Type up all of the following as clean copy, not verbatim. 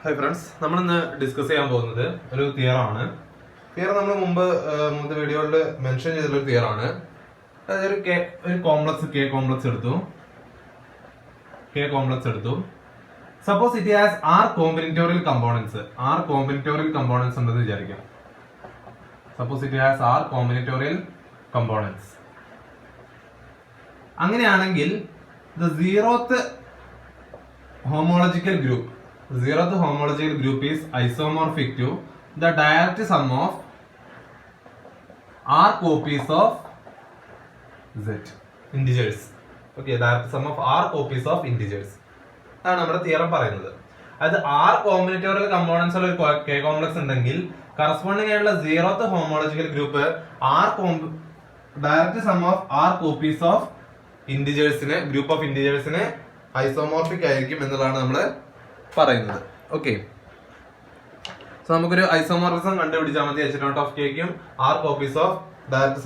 Hi friends, നമ്മളിന്ന് discuss ചെയ്യാൻ പോകുന്നത് ഒരു തിയറാണ്. തിയർ നമ്മൾ മുമ്പത്തെ വീഡിയോയിൽ മെൻഷൻ ചെയ്തിട്ടുള്ള ഒരു തിയറാണ്. അതായത് ഒരു കോംപ്ലക്സ് കെ കോംപ്ലക്സ് എടുത്തു. Suppose it has R combinatorial components ഉണ്ടെന്ന് വിചാരിക്കാം. Suppose it has R combinatorial components. അങ്ങനെയാണെങ്കിൽ the zeroth homological group is isomorphic to the direct sum of r copies of z integers. Okay, direct sum of r copies of integers. അതാണ് നമ്മുടെ theorem പറയുന്നത്. അത് r combinatorial components ഉള്ള ഒരു k complex ഉണ്ടെങ്കിൽ corresponding ആയിട്ടുള്ള zeroth homological group direct sum of r copies of ഇന്റിജേഴ്സിന് group of ഇന്റിജേഴ്സിന് ഐസോമോർഫിക് ആയിരിക്കും എന്നുള്ളതാണ് നമ്മൾ പറയുന്നത്. ഓക്കെ, സോ നമുക്കൊരു ഐസോമോർഫിസം കണ്ടുപിടിച്ചാൽ മതി. h0 R copies of direct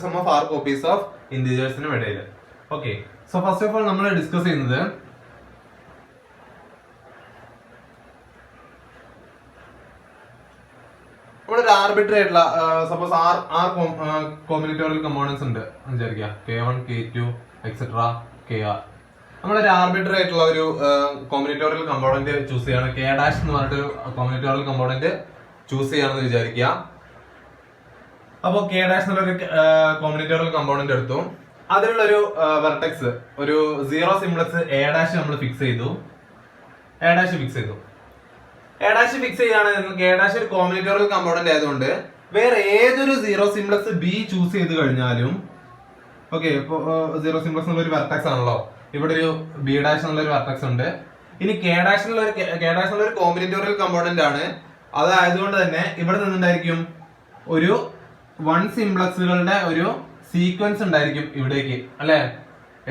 sum of R copies of ഇന്റിജേഴ്സിനും ഇടയിൽ. Okay, so first of all നമ്മൾ ഡിസ്കസ് ചെയ്യുന്നത് നമ്മളൊരു ആർബിട്രറി ആയിട്ടുള്ള സപ്പോസ് ആർ കോമ്പിനേറ്റോറിയൽ കമ്പോണൻസ് ഉണ്ട് വിചാരിക്കുക, K1 K2 എക്സെട്ര KR. നമ്മളൊരു ആർബിട്രറി ആയിട്ടുള്ള ഒരു കോമ്പിനേറ്റോറിയൽ കമ്പോണന്റ് ചൂസ് ചെയ്യാണ്, K' എന്ന് പറഞ്ഞിട്ടൊരു കോമ്പിനേറ്റോറിയൽ കമ്പോണന്റ് ചൂസ് ചെയ്യാണെന്ന് വിചാരിക്കുക. അപ്പോൾ K' എന്നുള്ളൊരു കോമ്പിനേറ്റോറിയൽ കമ്പോണന്റ് എടുത്തു. അതിലുള്ളൊരു വെർട്ടെക്സ്, ഒരു സീറോ സിംപ്ലക്സ് A' നമ്മൾ ഫിക്സ് ചെയ്തു. ഫിക്സ് ചെയ്യാണ്. K' ഒരു കോമ്പിനേറ്റോറിയൽ കമ്പോണന്റ് ആയതുകൊണ്ട് വേറെ ഏതൊരു സീറോ സിംപ്ലക്സ് B ചൂസ് ചെയ്ത് കഴിഞ്ഞാലും, ഓക്കെ, ഇപ്പൊ സീറോ സിംപ്ലക്സ് എന്നുള്ള ഒരു വെർട്ടെക്സ് ആണല്ലോ, ഇവിടെ ഒരു B' എന്നുള്ളൊരു വെർട്ടെക്സ് ഉണ്ട്. ഇനി K' എന്നുള്ളൊരു കോമ്പിനേറ്റോറിയൽ കമ്പോണന്റ് ആണ്. അതായതുകൊണ്ട് തന്നെ ഇവിടെ നിന്നുണ്ടായിരിക്കും ഒരു വൺ സിംപ്ലക്സുകളുടെ ഒരു സീക്വൻസ് ഉണ്ടായിരിക്കും ഇവിടേക്ക്, അല്ലെ? A'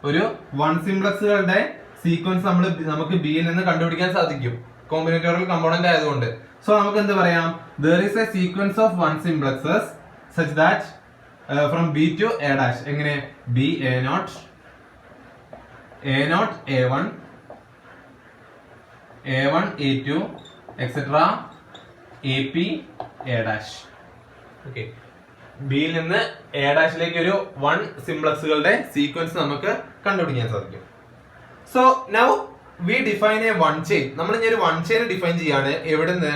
ഒരു വൺ സിംപ്ലക്സുകളുടെ സീക്വൻസ് നമുക്ക് ബിയിൽ നിന്ന് കണ്ടുപിടിക്കാൻ സാധിക്കും, കോമ്പിനേറ്റോറിയൽ കമ്പോണന്റ് ആയതുകൊണ്ട്. സോ നമുക്ക് എന്ത് പറയാം? there is a sequence of one simplexes such that from B to A'. എങ്ങനെ? B A0 A1 A2 etc. AP A'. Okay, ബിയിൽ നിന്ന് A' ഒരു വൺ സിംപ്ലക്സുകളുടെ സീക്വൻസ് നമുക്ക് കണ്ടുപിടിക്കാൻ സാധിക്കും. So now we define A one chain. നമ്മൾ ഇനി ഒരു വൺ ചെയിൻ ഡിഫൈൻ ചെയ്യാണ്. എവിടുന്ന്?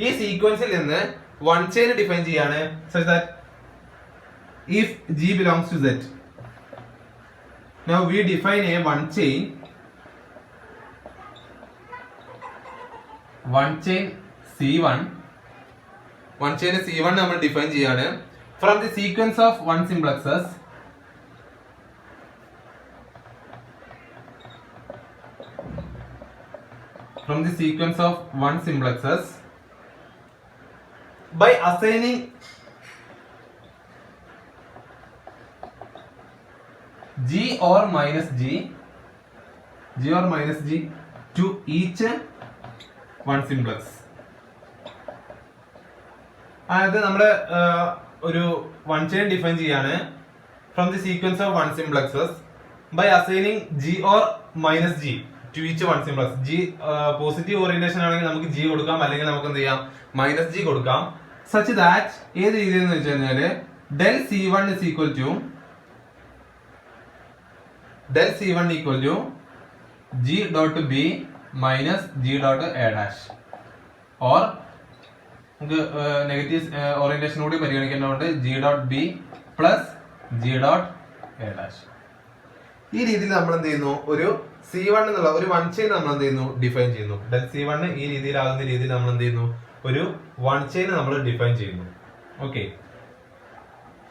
ഈ സീക്വൻസിൽ നിന്ന് വൺ ചെയിൻ ഡിഫൈൻ ചെയ്യാണ്. such that if G belongs to Z. Now we define a one chain C1. നമ്മൾ ഡിഫൈൻ ചെയ്യാണ് from the sequence of one simplexes by assigning G or minus G to each one simplex. അതായത് നമ്മള് ഒരു one chain define ചെയ്യാണ് from the sequence of one simplexes by assigning G or minus G to each one simplex. G positive orientation ആണെങ്കിൽ നമുക്ക് G കൊടുക്കാം, അല്ലെങ്കിൽ നമുക്ക് എന്ത് ചെയ്യാം? മൈനസ് G കൊടുക്കാം. such that ഏത് രീതിയിൽ എന്ന് വെച്ച് കഴിഞ്ഞാല് del C1 is equal to G dot B minus G dot A'. or നമുക്ക് നെഗറ്റീവ് ഓറിയന്റേഷൻ കൂടി പരിഗണിക്കേണ്ടതുകൊണ്ട് G dot B plus G dot A'. ഈ രീതിയിൽ നമ്മൾ എന്ത് ചെയ്യുന്നു? ഒരു C1 എന്നുള്ള ഒരു വൺ ചെയിൻ നമ്മൾ എന്ത് ചെയ്യുന്നു? ഡിഫൈൻ ചെയ്യുന്നു. del C1 ഈ രീതിയിലാകുന്ന രീതിയിൽ നമ്മൾ എന്ത് ചെയ്യുന്നു? ഒരു വൺ ചെയിൻ നമ്മൾ ഡിഫൈൻ ചെയ്യുന്നു. ഓക്കെ,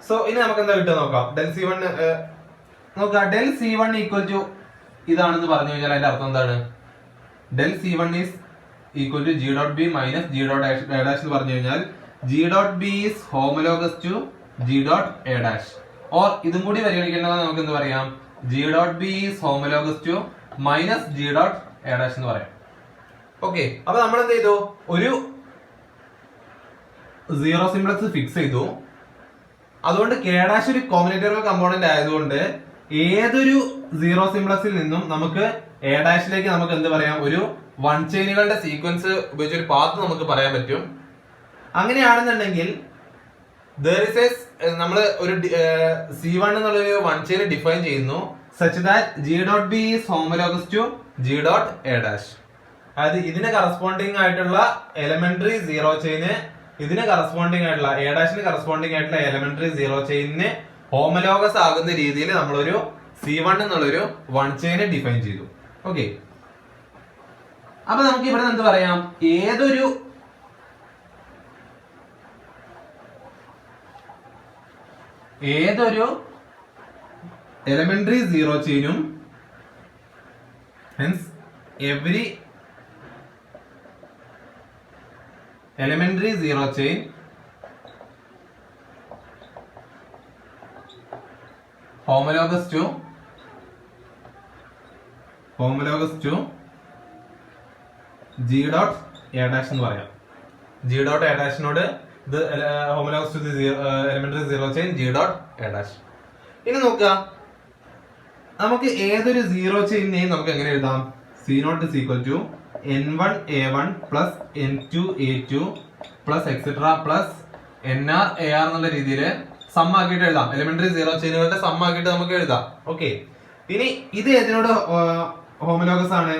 സോ ഇനി നമുക്ക് എന്താ കിട്ടുക നോക്കാം. del C1 നോക്കുക. del C1 ഈക്വൽ ടു ഇതാണെന്ന് പറഞ്ഞു കഴിഞ്ഞാൽ അതിന്റെ അർത്ഥം എന്താണ്? del C1 is equal to G dot B minus G dot A' എന്ന് പറഞ്ഞു കഴിഞ്ഞാൽ G dot B is homologous to G dot A'. or ഇതും കൂടി പരിഗണിക്കേണ്ടത് നമുക്ക് എന്ത് പറയാം? G dot B is homologous to minus G dot A' എന്ന് പറയാം. ഓക്കെ, അപ്പൊ നമ്മൾ എന്ത് ചെയ്തു? ഒരു സീറോ സിംപ്ലക്സ് ഫിക്സ് ചെയ്തു. അതുകൊണ്ട് K' ഒരു കോമ്പിനേറ്റോറിയൽ കമ്പോണന്റ് ആയതുകൊണ്ട് ഏതൊരു സീറോ സിംപ്ലക്സിൽ നിന്നും നമുക്ക് എ ഡാഷിലേക്ക് നമുക്ക് എന്ത് പറയാം, ഒരു വൺ ചെയിനുകളുടെ സീക്വൻസ് ഉപയോഗിച്ച് ഒരു പാത്ത് നമുക്ക് പറയാൻ പറ്റും. അങ്ങനെയാണെന്നുണ്ടെങ്കിൽ നമ്മൾ ഒരു C1 എന്നുള്ളൊരു വൺ ചെയിൻ ഡിഫൈൻ ചെയ്യുന്നു such that G.B is homologous to G.A'. അതായത് ഇതിന് കറസ്പോണ്ടിങ് ആയിട്ടുള്ള എലമെന്ററി സീറോ ചെയിന് ഇതിന് കറസ്പോണ്ടിങ് ആയിട്ടുള്ള എ ഡാഷിന് കറസ്പോണ്ടിങ് ആയിട്ടുള്ള എലമെന്ററി സീറോ ചെയിനിന് ഹോമലോഗസ് ആകുന്ന രീതിയിൽ നമ്മളൊരു C1 എന്നുള്ളൊരു വൺ ചെയിന് ഡിഫൈൻ ചെയ്തു. ഓക്കെ, അപ്പൊ നമുക്ക് ഇവിടെ എന്ത് പറയാം, ഏതൊരു elementary zero chain hence every elementary zero chain homologous to G dot A dash എന്ന് പറയാം. G dot A dash നോട് ഇത് homologous to the elementary zero chain G dot A dash. ഇനി നോക്കുക, നമുക്ക് ഏതൊരു സീറോ ചെയിനെയും നമുക്ക് എങ്ങനെ എഴുതാം, C0 is equal to N1 A1 plus N2 A2 plus etc plus NR AR എന്നുള്ള രീതിയിൽ സം ആക്കിയിട്ട് എഴുതാം. എലിമെന്ററി സീറോ ചെയിനുകളുടെ സം ആക്കിയിട്ട് നമുക്ക് എഴുതാം. ഓക്കെ, ഇനി ഇത് ഏതിനോട് ഹോമലോഗസ് ആണ്,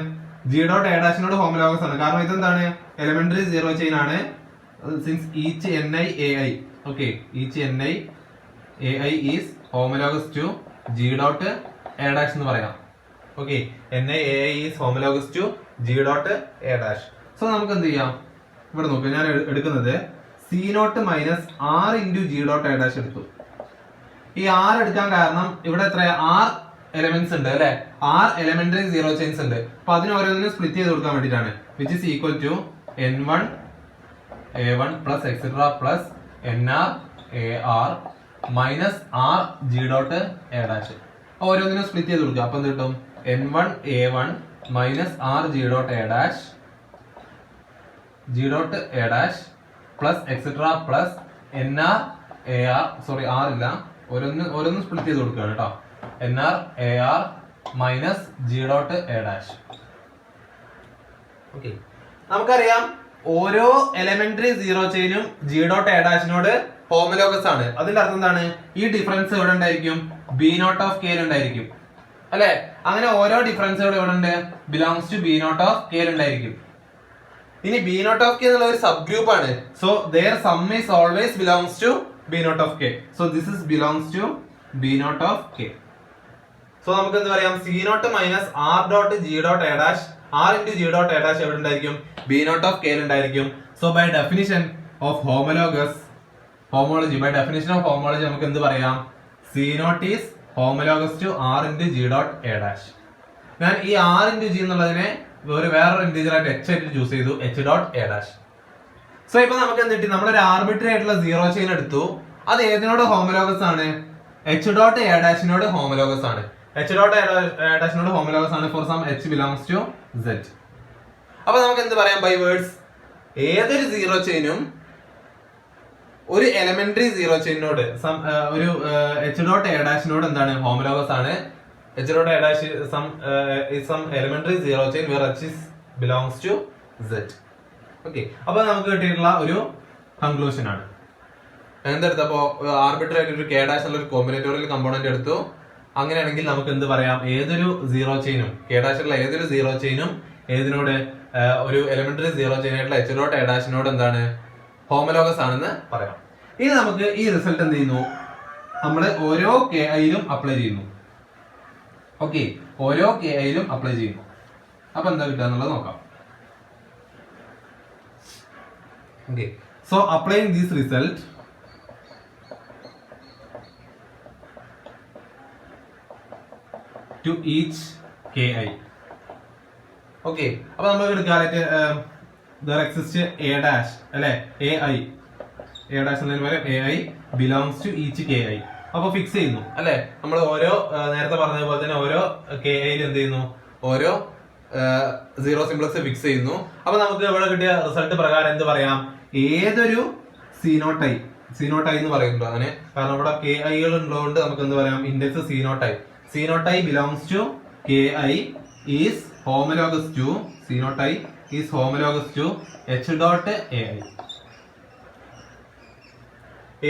G dot A ഡാഷിനോട് ഹോമലോഗസ് ആണ്. കാരണം ഇതെന്താണ്, എലിമെന്ററി സീറോ ചെയിൻ ആണ്. Since each Ni AI, okay, each Ni AI is homologous to G dot A dash എന്ന് പറയാം. Okay, Ni AI is homologous to G dot A dash. So നമുക്ക് എന്ത് ചെയ്യാം, ഇവിടെ നോക്കുക, ഞാൻ എടുക്കുന്നത് C0 minus R into G dot A dash എടുത്തു. ഈ R എടുക്കാൻ കാരണം ഇവിടെ എത്ര R എലമെന്റ്സ് ഉണ്ട് അല്ലെ, R എലമെന്ററി സീറോ ചെയിൻസ് ഉണ്ട്. അപ്പൊ അതിന് ഓരോന്നിനും സ്പ്ലിറ്റ് ചെയ്ത് കൊടുക്കാൻ വേണ്ടിയിട്ടാണ്. Which is equal to N1 A1 plus etcetera plus NR AR minus R G dot A dash. ഓരോന്നിനും സ്പ്ലിറ്റ് ചെയ്ത് കൊടുക്കുക. അപ്പൊ എന്ത് കിട്ടും, N1 A1 minus R G dot A dash plus etcetera plus NR AR, sorry R ഇല്ല, ഓരോന്നും split ചെയ്ത് കൊടുക്കുകയാണ് കേട്ടോ. NR AR minus G dot A dash. Okay, നമുക്കറിയാം ഓരോ എലമെന്ററി സീറോ ചെയിനും G dot A ഡാഷിനോട് ഹോമലോഗസ് ആണ്. അതിന്റെ അർത്ഥം എന്താണ്, ഈ ഡിഫറൻസ് എവിടെ ഉണ്ടായിരിക്കും, B0 of K ഉണ്ടായിരിക്കും അല്ലെ. അങ്ങനെ ഓരോ ഡിഫറൻസുകൾ എവിടെ ഉണ്ട്, belongs to B0 of K ഉണ്ടായിരിക്കും. ഇനി B0 of K എന്നുള്ള ഒരു സബ് ഗ്രൂപ്പ് ആണ്. So their sum is always belongs to B0 of K. So this is belongs to B0 of K. So നമുക്ക് എന്ത് പറയാം, C0 minus R dot G dot A dash, R into G dot A dash എവിടെ ഉണ്ടായിരിക്കും, B0 of K ഉണ്ടായിരിക്കും. So by definition of homology നമുക്ക് എന്ത് പറയാം, C0 is homologous to R into G dot A dash. ഞാൻ ഈ R into G എന്നുള്ളതിനെ വേറൊരു ഇന്റീജർ ആയിട്ട് H ആയിട്ട് ചൂസ് ചെയ്തു, H dot A dash. So ഇപ്പൊ നമുക്ക് എന്ത് കിട്ടി, നമ്മളൊരു ആർബിട്രറി ആയിട്ടുള്ള സീറോ ചെയിൻ എടുത്തു. അത് ഏതിനോട് ഹോമലോഗസ് ആണ്, H dot A ഡാഷിനോട് ഹോമലോഗസ് ആണ്. H dot A ഡാഷിനോട് ഹോമലോഗസ് ആണ് for some H belongs to Z. അപ്പൊ നമുക്ക് എന്ത് പറയാം, ബൈ വേർഡ്സ്, ഏതൊരു സീറോ ചെയിനും ഒരു എലമെന്ററി സീറോ ചെയിനോട് ഒരു H dot A ഡാഷിനോട് എന്താണ്, ഹോമലോഗസ് ആണ്. H dot A dash is some elementary zero chain where H belongs to Z. Okay, അപ്പൊ നമുക്ക് കിട്ടിയിട്ടുള്ള ഒരു കൺക്ലൂഷൻ ആണ്. എന്തെടുത്തപ്പോ ആർബിട്രറി ആയിട്ട് ഒരു K ഡാഷ് ഉള്ള ഒരു കോമ്പിനേറ്റോറിയൽ കമ്പോണന്റ് എടുത്തു. അങ്ങനെയാണെങ്കിൽ നമുക്ക് എന്ത് പറയാം, ഏതൊരു സീറോ ചെയിനും K ഡാഷ് ഉള്ള ഏതൊരു സീറോ ചെയിനും ഏതിനോട്, ഒരു എലിമെന്ററി സീറോ ചെയിൻ ആയിട്ടുള്ള H dot A ഡാഷിനോട് എന്താണ്, ഹോമലോഗസ് ആണെന്ന് പറയാം. ഇനി നമുക്ക് ഈ റിസൾട്ട് എന്ത് ചെയ്യുന്നു, നമ്മൾ ഓരോ KIയിലും അപ്ലൈ ചെയ്യുന്നു. ഓക്കെ, ഓരോ KIയിലും അപ്ലൈ ചെയ്യുന്നു. അപ്പൊ എന്താ കിട്ടുക എന്നുള്ളത് നോക്കാം. Okay, so applying this result to each KI. Okay, അപ്പൊ നമ്മൾ എടുക്കാനായിട്ട് there exists A dash അല്ലെ, AI എന്നതിന് പകരം AI belongs to each KI. അപ്പൊ ഫിക്സ് ചെയ്യുന്നു അല്ലെ, നമ്മൾ ഓരോ നേരത്തെ പറഞ്ഞതുപോലെ തന്നെ ഓരോ KIയിൽ എന്ത് ചെയ്യുന്നു, ഓരോ സീറോ സിംപ്ലക്സ് ഫിക്സ് ചെയ്യുന്നു. അപ്പൊ നമുക്ക് ഇവിടെ കിട്ടിയ റിസൾട്ട് പ്രകാരം എന്ത് പറയാം, ഏതൊരു C0i എന്ന് പറയുന്നുണ്ടോ അങ്ങനെ, കാരണം ഇവിടെ KIകൾ ഉള്ളതുകൊണ്ട് നമുക്ക് എന്ത് പറയാം, index C0i. C naught I belongs to Ki is homologous to C naught I is homologous to H dot AI.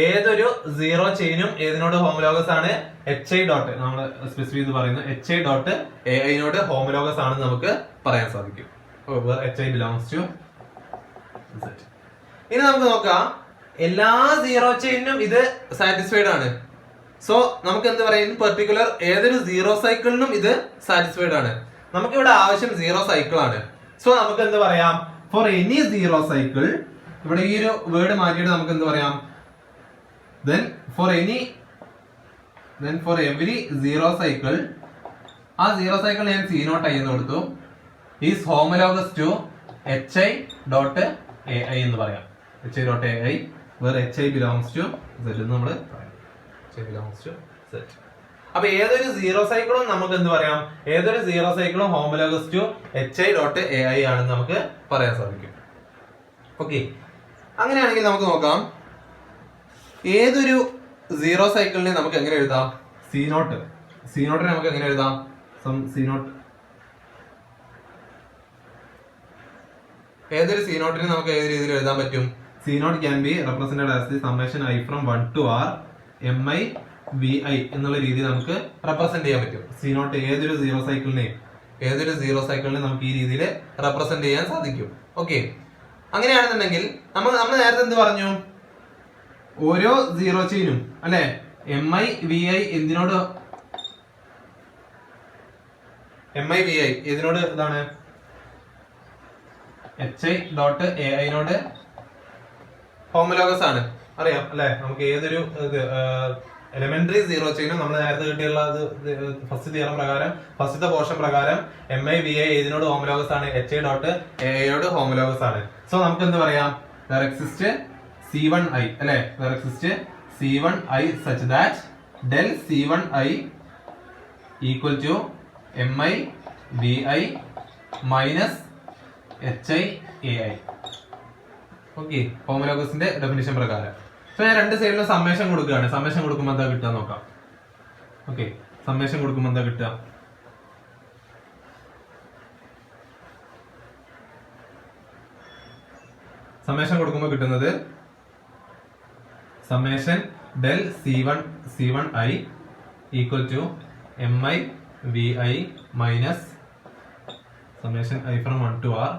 ഏതൊരു സീറോ ചെയിനും ഏതിനോട് ഹോമോലോഗസ് ആണ്? HI ഡോട്ട് നമ്മൾ സ്പെസിഫൈ ചെയ്ത് പറയുന്നത് HI ഡോട്ട് AI നോട് ഹോമോലോഗസ് ആണെന്ന് നമുക്ക് പറയാൻ സാധിക്കും. HI belongs to Z. ഇനി നമുക്ക് നോക്കാം, എല്ലാ സീറോ ചെയിനും ഇത് സാറ്റിസ്ഫൈഡ് ആണ്. സോ നമുക്ക് എന്ത് പറയും, പെർട്ടിക്കുലർ ഏതൊരു സീറോ സൈക്കിളിനും ഇത് സാറ്റിസ്ഫൈഡ് ആണ്. നമുക്ക് ഇവിടെ ആവശ്യം സീറോ സൈക്കിൾ ആണ്. സോ നമുക്ക് എന്ത് പറയാം, ഫോർ എനി സീറോ സൈക്കിൾ, ഇവിടെ ഈ ഒരു വേർഡ് മാറ്റിയിട്ട് നമുക്ക് എന്ത് പറയാം, then for every zero cycle, ആ സീറോ സൈക്കിൾ ഞാൻ C naught I എന്ന് കൊടുത്തു, is homologous to HI dot AI എന്ന് പറയാം. HI dot AI where HI belongs to Z എന്ന് നമ്മൾ പറയാം. HI belongs to Z. അപ്പൊ ഏതൊരു സീറോ സൈക്കിളും നമുക്ക് എന്ത് പറയാം, ഏതൊരു സീറോ സൈക്കിളും homologous to HI dot AI ആണെന്ന് നമുക്ക് പറയാൻ സാധിക്കും. ഓക്കെ, അങ്ങനെയാണെങ്കിൽ നമുക്ക് നോക്കാം, ഏതൊരു സീറോ സൈക്കിളിനെ നമുക്ക് എങ്ങനെ എഴുതാം, C നോട്ടിനെ നമുക്ക് എങ്ങനെ എഴുതാം, C naught, ഏതൊരു C നോട്ടിനെ നമുക്ക് ഏത് രീതിയിൽ എഴുതാൻ പറ്റും? C naught can be represented as the summation I from 1 to R mi vi എന്നുള്ള രീതിയിൽ നമുക്ക് റെപ്രസെന്റ് ചെയ്യാൻ പറ്റും. C naught ഏതൊരു സീറോ സൈക്കിളിനെ നമുക്ക് ഈ രീതിയിൽ റെപ്രസെന്റ് ചെയ്യാൻ സാധിക്കും. ഓക്കെ, അങ്ങനെയാണെന്നുണ്ടെങ്കിൽ നമ്മൾ നേരത്തെ എന്ത് പറഞ്ഞു, ഓരോ സീറോ ചെയിനും അല്ലെ mi vi എന്തിനോട്, mi vi ഏതിനോട് ഇതാണ്, HI dot AI നോട് ഹോമോലോഗസ് ആണ്. അറിയാം അല്ലെ, നമുക്ക് ഏതൊരു എലിമെന്ററി സീറോ ചെയിനും നമ്മൾ നേരത്തെ കിട്ടിയുള്ള ഫസ്റ്റ് തിയറം പ്രകാരം, ഫസ്റ്റത്തെ പോർഷൻ പ്രകാരം mi vi ഏതിനോട് ഹോമോലോഗസ് ആണ്, HI dot AI യോട് ഹോമോലോഗസ് ആണ്. സോ നമുക്ക് എന്ത് പറയാം, there exists C1I അല്ലെ, there exists C1I such that del C1I equal to mi vi minus HI AI. Okay, ഹോമോലോഗസിന്റെ ഡെഫിനിഷൻ പ്രകാരം. സോ ഞാൻ രണ്ട് സൈഡിലും സമ്മേഷൻ കൊടുക്കുകയാണ്. സമ്മേഷൻ കൊടുക്കുമ്പോൾ എന്താ കിട്ടുക നോക്കാം. ഓക്കെ, സമ്മേഷൻ കൊടുക്കുമ്പോൾ എന്താ കിട്ടുക, സമ്മേഷൻ കൊടുക്കുമ്പോൾ കിട്ടുന്നത് summation del C1I equal to mi vi minus summation I from 1 to R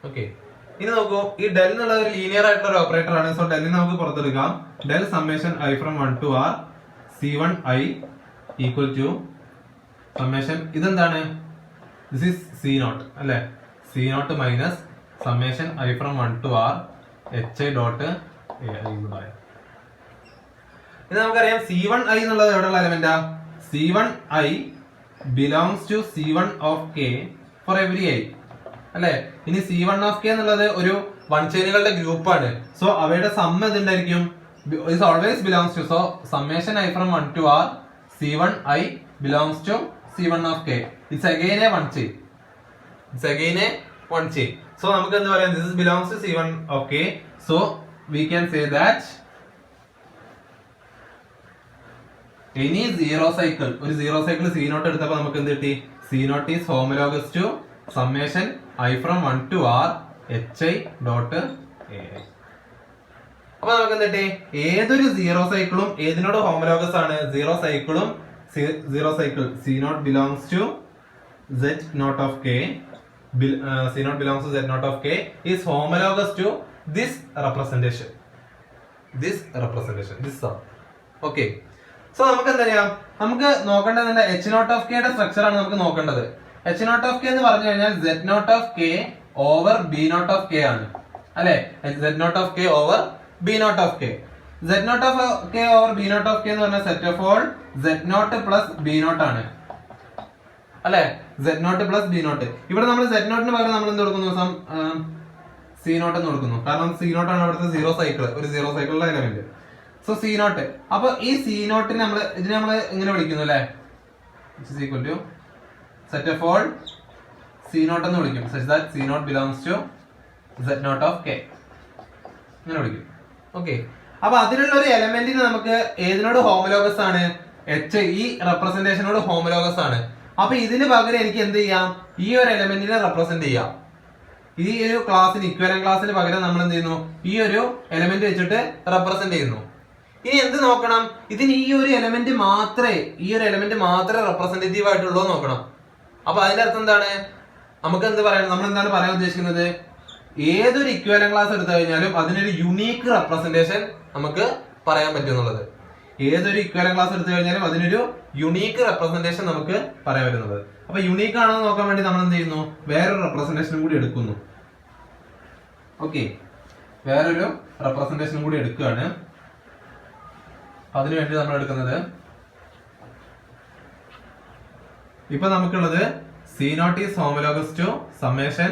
okay. ഇനി നോക്കൂ, ഈ ഡെൽ എന്നുള്ള ഒരു ലീനിയർ ആയിട്ടുള്ള ഒരു ഓപ്പറേറ്റർ ആണ്. സോ ഡെല്ലിനെ നമുക്ക് പുറത്തെടുക്കാം. Del summation I from 1 to R C1I equal to summation, ഇതെന്താണ്, ദിസ് ഈസ് C naught അല്ലെ, C naught minus summation I from 1 to R HI dot AI എന്ന് പറയാം. ഇത് നമുക്കറിയാം C1I എന്നുള്ളത് എവിടെയുള്ള എലമെന്റാ, C1I belongs to C1 of K for every I അല്ലെ. ഇനി C1 of K എന്നുള്ളത് ഒരു വൺ ചെയിനുകളുടെ ഗ്രൂപ്പാണ്. സോ അവയുടെ സമ്മ എന്തുണ്ടായിരിക്കും, is always belongs to, so summation I from 1 to R C1I belongs to C1 of K. It's again a one chain. So നമുക്ക് എന്ത് പറയാം, this belongs to C1 of K. So we can say that any zero cycle, ഒരു zero cycle C naught എടുത്തപ്പോൾ നമുക്ക് എന്ത് കിട്ടി, C naught is homologous to summation I from 1 to R HI dot AI. അപ്പൊ നമുക്ക് എന്ത് കിട്ടി, ഏതൊരു സീറോ സൈക്കിളും ഏതിനോട് ഹോമോലോഗസ് ആണ്, zero cycle C naught belongs to Z naught of K, C naught belongs to Z naught of K is homologous to this representation. This sum. Okay. So നമുക്ക് എന്താ ചെയ്യാം, നമുക്ക് നോക്കേണ്ടത് H naught of K യുടെ structure ആണ് നമുക്ക് നോക്കേണ്ടത്. H naught of K എന്ന് പറഞ്ഞു കഴിഞ്ഞാൽ Z naught of K over B naught of K ആണ് അല്ലെ, Z naught of K over B naught of K. Z naught of K over B naught of K എന്ന് പറഞ്ഞാൽ set of all Z naught plus B naught ആണ് അല്ലെ, Z naught plus B naught. ഇവിടെ നമ്മൾ Z naught ന് പകരം നമ്മൾ എന്ത് കൊടുക്കുന്നു, C naught എന്ന് കൊടുക്കുന്നു. കാരണം C naught ആണ് അവിടുത്തെ സീറോ സൈക്കിൾ, ഒരു സീറോ സൈക്കിളിലെ എലമെന്റ്. സോ C naught, അപ്പൊ ഈ C naught ഇതിനെ നമ്മൾ ഇങ്ങനെ വിളിക്കുന്നു അല്ലെ, which is equal to set of all C naught എന്ന് വിളിക്കും, such that C naught belongs to Z naught of K. അങ്ങനെ വിളിക്കും. ഓക്കെ, അപ്പൊ അതിലുള്ള ഒരു എലമെന്റിന് നമുക്ക് ഏതിനോട് ഹോമോലോഗസ് ആണ്? എച്ച്, ഈ റെപ്രസെന്റേഷനോട് ഹോമോലോഗസ് ആണ്. അപ്പൊ ഇതിന് പകരം എനിക്ക് എന്ത് ചെയ്യാം? ഈ ഒരു എലമെന്റിനെ റെപ്രസെന്റ് ചെയ്യാം. ഈ ഒരു ക്ലാസ്സിന്, ഇക്വലന്റ് ക്ലാസ്സിന് പകരം നമ്മൾ എന്ത് ചെയ്യുന്നു? ഈ ഒരു എലമെന്റ് വെച്ചിട്ട് റെപ്രസെന്റ് ചെയ്യുന്നു. ഇനി എന്ത് നോക്കണം? ഇതിന് ഈ ഒരു എലമെന്റ് മാത്രമേ റെപ്രസെന്റേറ്റീവ് ആയിട്ടുള്ളൂ നോക്കണം. അപ്പൊ അതിന്റെ അർത്ഥം എന്താണ്? നമുക്ക് എന്ത് പറയാം? നമ്മൾ എന്താണ് പറയാൻ ഉദ്ദേശിക്കുന്നത്? ഏതൊരു ഇക്വലന്റ് ക്ലാസ് എടുത്തു കഴിഞ്ഞാലും അതിനൊരു യുണീക്ക് റെപ്രസെന്റേഷൻ നമുക്ക് പറയാൻ പറ്റും എന്നുള്ളത്. ഏതൊരു ഇക്വലന്റ് ക്ലാസ് എടുത്തു കഴിഞ്ഞാലും അതിനൊരു യുണീക്ക് റെപ്രസെന്റേഷൻ നമുക്ക് പറയാൻ പറ്റുന്നത്. അപ്പൊ യുണീക്ക് ആണോ എന്ന് നോക്കാൻ വേണ്ടി നമ്മൾ എന്ത് ചെയ്യുന്നു? വേറൊരു റെപ്രസെന്റേഷനും കൂടി എടുക്കുന്നു. ഓക്കെ, വേറൊരു റെപ്രസെന്റേഷനും കൂടി എടുക്കുകയാണ്. അതിനുവേണ്ടി നമ്മൾ എടുക്കുന്നത് ഇപ്പൊ നമുക്കുള്ളത് C0 is homologous to summation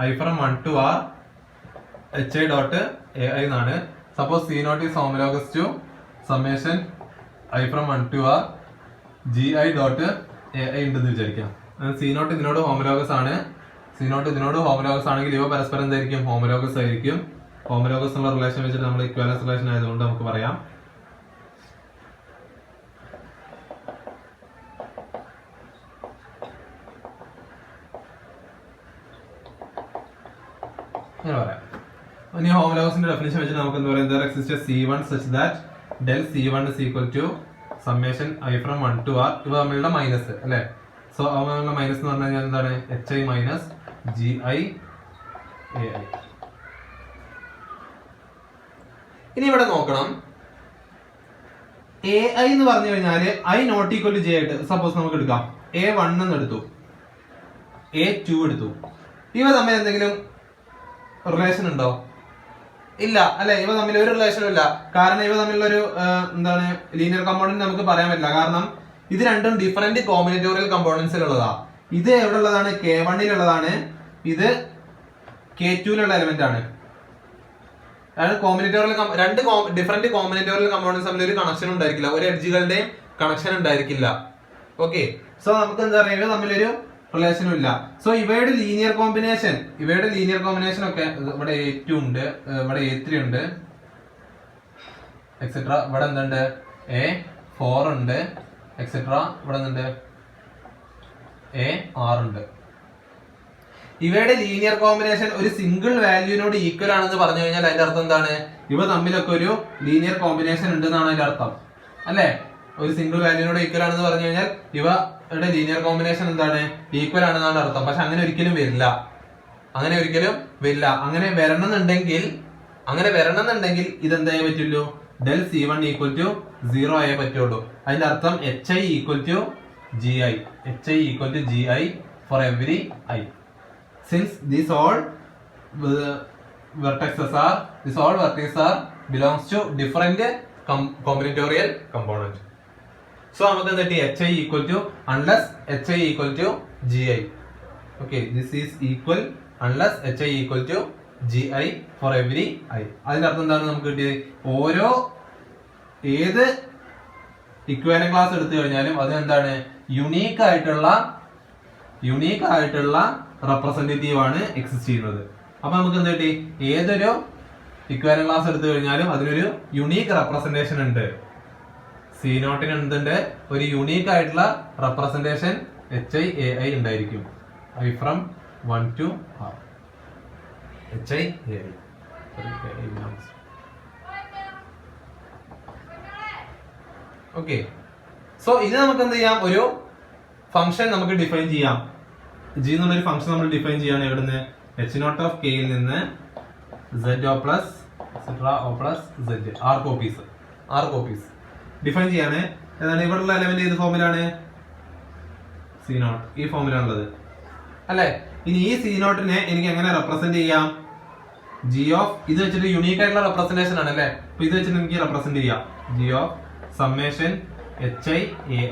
I from 1 to R hi dot ai എന്നാണ്. Suppose C0 is homologous to summation I from 1 to R gi dot ai ഉണ്ടെന്ന് വിചാരിക്കാം. C0 ഇതിനോട് ഹോമോലോഗസ് ആണ്. C0 ഇതിനോട് ഹോമോലോഗസ് ആണെങ്കിൽ ഇവ പരസ്പരം എന്തായിരിക്കും? ഹോമോലോഗസ് ആയിരിക്കും. ഹോമോലോഗസ് എന്നുള്ള റിലേഷൻ വെച്ചിട്ട് നമ്മൾ ഇക്വാലൻസ് റിലേഷൻ ആയതുകൊണ്ട് നമുക്ക് പറയാം. ഇനി ഹോമോലോഗസിന്റെ ഡെഫിനിഷൻ വെച്ചിട്ട് നമുക്ക് എന്താ പറയുക? Exist C1 such that del C1 is equal to summation I from 1 to R. ഇവ തമ്മിലുള്ള മൈനസ് അല്ലെ? സോ അവ മൈനസ് എന്ന് പറഞ്ഞു കഴിഞ്ഞാൽ എന്താണ്? hi minus gi ai. ഇനി ഇവിടെ നോക്കണം, ai എന്ന് പറഞ്ഞു കഴിഞ്ഞാല് I not equal to j ആയിട്ട് സപ്പോസ് നമുക്ക് എടുക്കാം. A1 എന്ന് എടുത്തു, A2 എടുത്തു. ഇവ തമ്മിൽ എന്തെങ്കിലും റിലേഷൻ ഉണ്ടോ? ഇല്ല അല്ലെ? ഇവ തമ്മിൽ ഒരു റിലേഷനും ഇല്ല. കാരണം ഇവ തമ്മിലൊരു എന്താണ് ലീനിയർ കമ്പോണന്റ് നമുക്ക് പറയാൻ പറ്റില്ല. കാരണം ഇത് രണ്ടും ഡിഫറെന്റ് കോമ്പിനേറ്റോറിയൽ കമ്പോണൻസിലുള്ളതാ. ഇത് എവിടെ ഉള്ളതാണ്? K1-ലുള്ളതാണ്. ഇത് K2-ലുള്ള എലമെന്റ് ആണ്. അതായത് കോമ്പിനേറ്റോറിയൽ രണ്ട് ഡിഫറെന്റ് കോമ്പിനേറ്റോറിയൽ കമ്പോണൻസ് തമ്മിൽ ഒരു കണക്ഷൻ ഉണ്ടായിരിക്കില്ല, ഒരു എഡ്ജുകളുടെയും കണക്ഷൻ ഉണ്ടായിരിക്കില്ല. ഓക്കെ, സോ നമുക്ക് എന്താ പറയുക? ഇവ തമ്മിലൊരു റിലേഷനും ഇല്ല. സോ ഇവയുടെ ലീനിയർ കോമ്പിനേഷൻ ഒക്കെ ഇവിടെ A2 ഉണ്ട്, ഇവിടെ A3 ഉണ്ട്, എക്സെട്ര. ഇവിടെ എന്തുണ്ട്? A4 ഉണ്ട്, എക്സെട്ര. ഇവിടെ എന്തുണ്ട്? A6 ഉണ്ട്. ഇവയുടെ ലീനിയർ കോമ്പിനേഷൻ ഒരു സിംഗിൾ വാല്യൂവിനോട് ഈക്വൽ ആണെന്ന് പറഞ്ഞു കഴിഞ്ഞാൽ അതിന്റെ അർത്ഥം എന്താണ്? ഇവ തമ്മിലൊക്കെ ഒരു ലീനിയർ കോമ്പിനേഷൻ ഉണ്ടെന്നാണ് അതിന്റെ അർത്ഥം അല്ലെ? ഒരു സിംഗിൾ വാല്യൂവിനോട് ഈക്വൽ ആണെന്ന് പറഞ്ഞു കഴിഞ്ഞാൽ ഇവയുടെ ലീനിയർ കോമ്പിനേഷൻ എന്താണ്? ഈക്വൽ ആണെന്നാണ് അർത്ഥം. പക്ഷെ അങ്ങനെ ഒരിക്കലും വരില്ല. അങ്ങനെ വരണമെന്നുണ്ടെങ്കിൽ ഇതെന്തായേ പറ്റുള്ളൂ? del C1 equal to 0 ആയേ പറ്റുള്ളൂ. അതിന്റെ അർത്ഥം hi equal to gi for every I. Since these all vertices are belongs to different combinatorial component. So നമുക്ക് എന്താ? hi equal to unless hi equal to gi. Okay, this is equal unless hi equal to gi for every I. അതിന്റെ അർത്ഥം എന്താണ് നമുക്ക് കിട്ടിയത്? ഓരോ ഏത് equivalent class എടുത്തു കഴിഞ്ഞാലും അത് എന്താണ്? യുണീക്ക് ആയിട്ടുള്ള റെപ്രസെന്റേറ്റീവ് ആണ് എക്സിസ്റ്റ് ചെയ്യുന്നത്. അപ്പൊ നമുക്ക് എന്താ കിട്ടി? ഏതൊരു ഇക്വാലന്റ് ക്ലാസ് എടുത്തു കഴിഞ്ഞാലും അതിനൊരു യുണീക്ക് റെപ്രസെന്റേഷൻ ഉണ്ട്. C0 എന്തുണ്ട്? ഒരു യുണീക്ക് ആയിട്ടുള്ള റെപ്രസെന്റേഷൻ hi ai ഉണ്ടായിരിക്കും. I from 1 to R hi ai. Okay, so ഇത് നമുക്ക് എന്ത് ചെയ്യാം? ഒരു ഫംഗ്ഷൻ നമുക്ക് ഡിഫൈൻ ചെയ്യാം. G എന്നുള്ളൊരു ഫംഗ്ഷൻ നമ്മൾ ഡിഫൈൻ ചെയ്യാണ്. എവിടുന്ന്? h0 of k യിൽ നിന്ന് z o plus z r copies define ചെയ്യാണ്. എന്താണ് ഇവിടെയുള്ള എലമെന്റ്? ഏത് ഫോമിലാണ്? C0 ഈ ഫോമിലാണുള്ളത് അല്ലെ? ഇനി ഈ C0-നെ എനിക്ക് എങ്ങനെ റെപ്രസെന്റ് ചെയ്യാം? ഇത് വെച്ചിട്ട് യുണീക്ക് ആയിട്ടുള്ള റെപ്രസെന്റേഷൻ ആണ് അല്ലെ? അപ്പൊ ഇത് വെച്ചിട്ട് എനിക്ക് റെപ്രസെന്റ് ചെയ്യാം. G of summation hi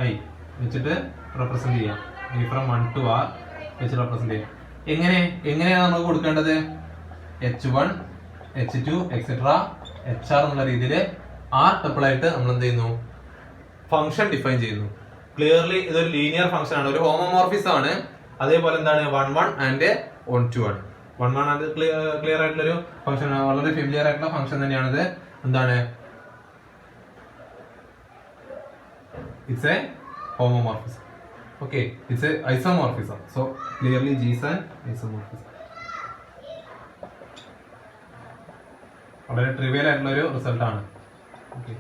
ai വെച്ചിട്ട് റെപ്രസെന്റ് ചെയ്യാം. I from 1 to R വെച്ച് റെപ്രസെന്റ് ചെയ്യാം. എങ്ങനെയാണ് നമ്മൾ കൊടുക്കേണ്ടത്? h1 h2 എക്സെട്ര hr എന്നുള്ള രീതിയിൽ R ടപ്പിൾ ആയിട്ട് നമ്മൾ എന്ത് ചെയ്യുന്നു? ഫംഗ്ഷൻ ഡിഫൈൻ ചെയ്യുന്നു. ക്ലിയർലി ഇതൊരു ലീനിയർ ഫംഗ്ഷൻ ആണ്, ഒരു ഹോമോമോർഫിസം ആണ്. അതേപോലെ എന്താണ്? 1 1 and 1 2 ആണ്. 1 ആണ് ക്ലിയർ ആയിട്ടുള്ളൊരു ഫംഗ്ഷൻ, വളരെ ഫെമിലിയർ ആയിട്ടുള്ള ഫംഗ്ഷൻ തന്നെയാണിത്. എന്താണ്? It's A homomorphism. Okay, it's A isomorphism. So clearly G is an isomorphism. വളരെ ട്രിവിയൽ ആയിട്ടുള്ള ഒരു റിസൾട്ട് ആണ്. ഓക്കെ,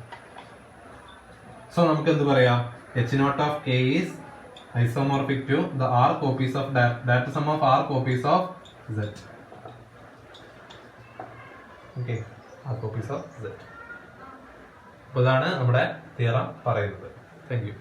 സോ നമുക്ക് എന്ത് പറയാം? H0 of K is isomorphic to the R copies of that sum of R copies of Z. Okay, R copies of Z. അപ്പോൾ ഇതാണ് നമ്മുടെ തിയറം പറയുന്നത്. Thank you.